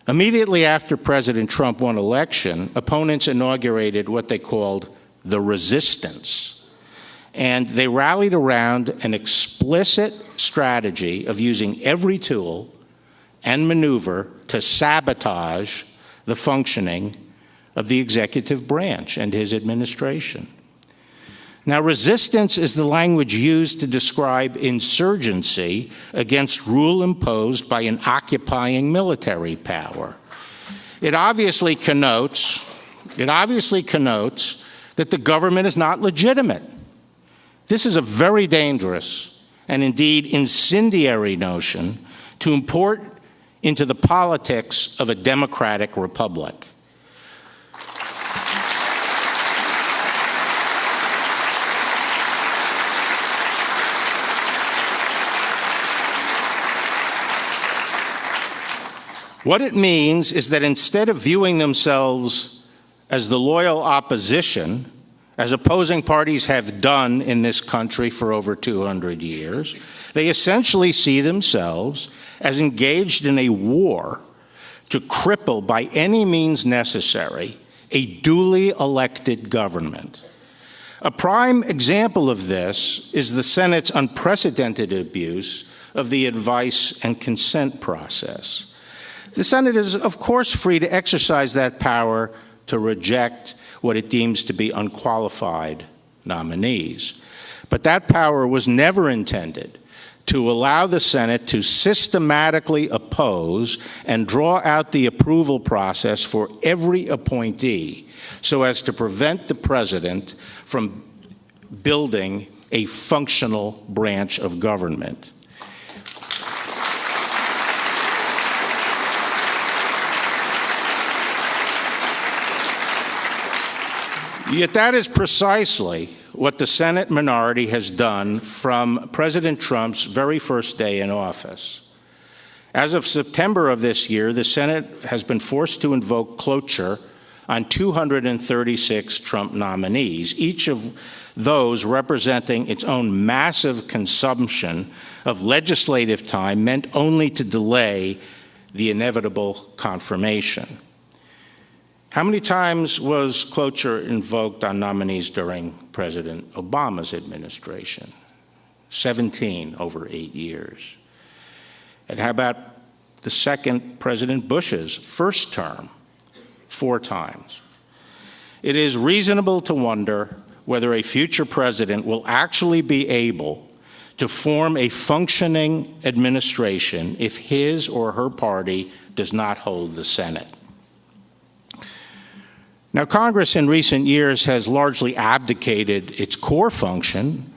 Immediately after President Trump won election, opponents inaugurated what they called the resistance. And they rallied around an explicit strategy of using every tool and maneuver to sabotage the functioning of the executive branch and his administration. Now, resistance is the language used to describe insurgency against rule imposed by an occupying military power. It obviously connotes that the government is not legitimate. This is a very dangerous and indeed incendiary notion to import into the politics of a democratic republic. What it means is that instead of viewing themselves as the loyal opposition, as opposing parties have done in this country for over 200 years, they essentially see themselves as engaged in a war to cripple by any means necessary a duly elected government. A prime example of this is the Senate's unprecedented abuse of the advice and consent process. The Senate is, of course, free to exercise that power to reject what it deems to be unqualified nominees. But that power was never intended to allow the Senate to systematically oppose and draw out the approval process for every appointee so as to prevent the president from building a functional branch of government. Yet that is precisely what the Senate minority has done from President Trump's very first day in office. As of September of this year, the Senate has been forced to invoke cloture on 236 Trump nominees, each of those representing its own massive consumption of legislative time meant only to delay the inevitable confirmation. How many times was cloture invoked on nominees during President Obama's administration? 17 over 8 years. And how about the second President Bush's first term? 4 times. It is reasonable to wonder whether a future president will actually be able to form a functioning administration if his or her party does not hold the Senate. Now, Congress in recent years has largely abdicated its core function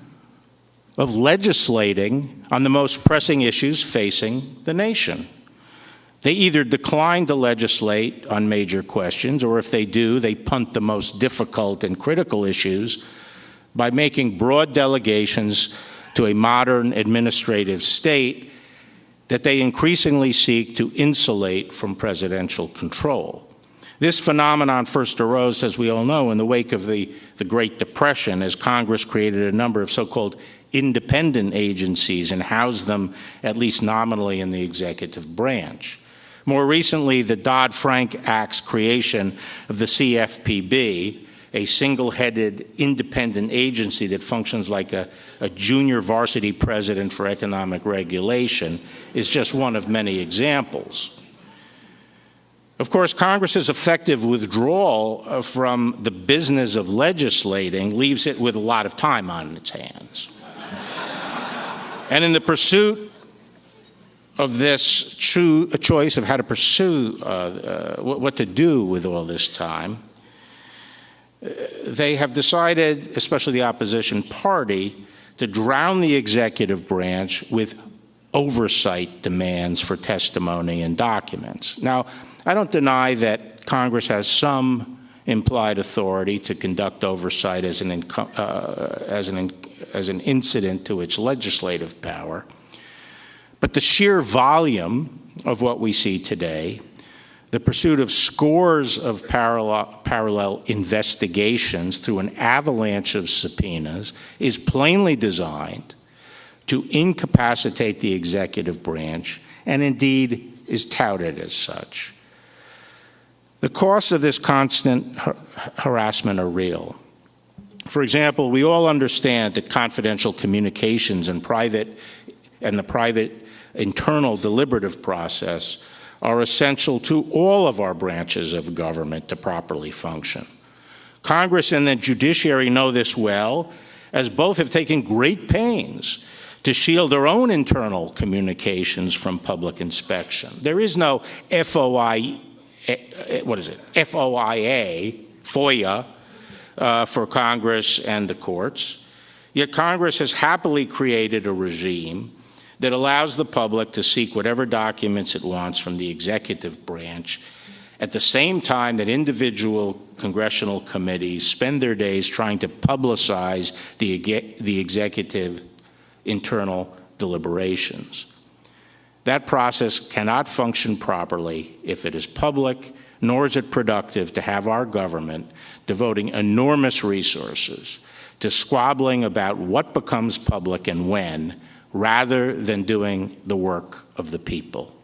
of legislating on the most pressing issues facing the nation. They either decline to legislate on major questions, or if they do, they punt the most difficult and critical issues by making broad delegations to a modern administrative state that they increasingly seek to insulate from presidential control. This phenomenon first arose, as we all know, in the wake of the Great Depression, as Congress created a number of so-called independent agencies and housed them, at least nominally, in the executive branch. More recently, the Dodd-Frank Act's creation of the CFPB, a single-headed independent agency that functions like a junior varsity president for economic regulation, is just one of many examples. Of course, Congress's effective withdrawal from the business of legislating leaves it with a lot of time on its hands. And in the pursuit of this choice of how to pursue, what to do with all this time, they have decided, especially the opposition party, to drown the executive branch with oversight demands for testimony and documents. Now, I don't deny that Congress has some implied authority to conduct oversight as an incident to its legislative power, but the sheer volume of what we see today, the pursuit of scores of parallel investigations through an avalanche of subpoenas, is plainly designed to incapacitate the executive branch, and indeed is touted as such. The costs of this constant harassment are real. For example, we all understand that confidential communications and the private internal deliberative process are essential to all of our branches of government to properly function. Congress and the judiciary know this well, as both have taken great pains to shield their own internal communications from public inspection. There is no FOIA, FOIA, for Congress and the courts. Yet Congress has happily created a regime that allows the public to seek whatever documents it wants from the executive branch at the same time that individual congressional committees spend their days trying to publicize the executive internal deliberations. That process cannot function properly if it is public, nor is it productive to have our government devoting enormous resources to squabbling about what becomes public and when, rather than doing the work of the people.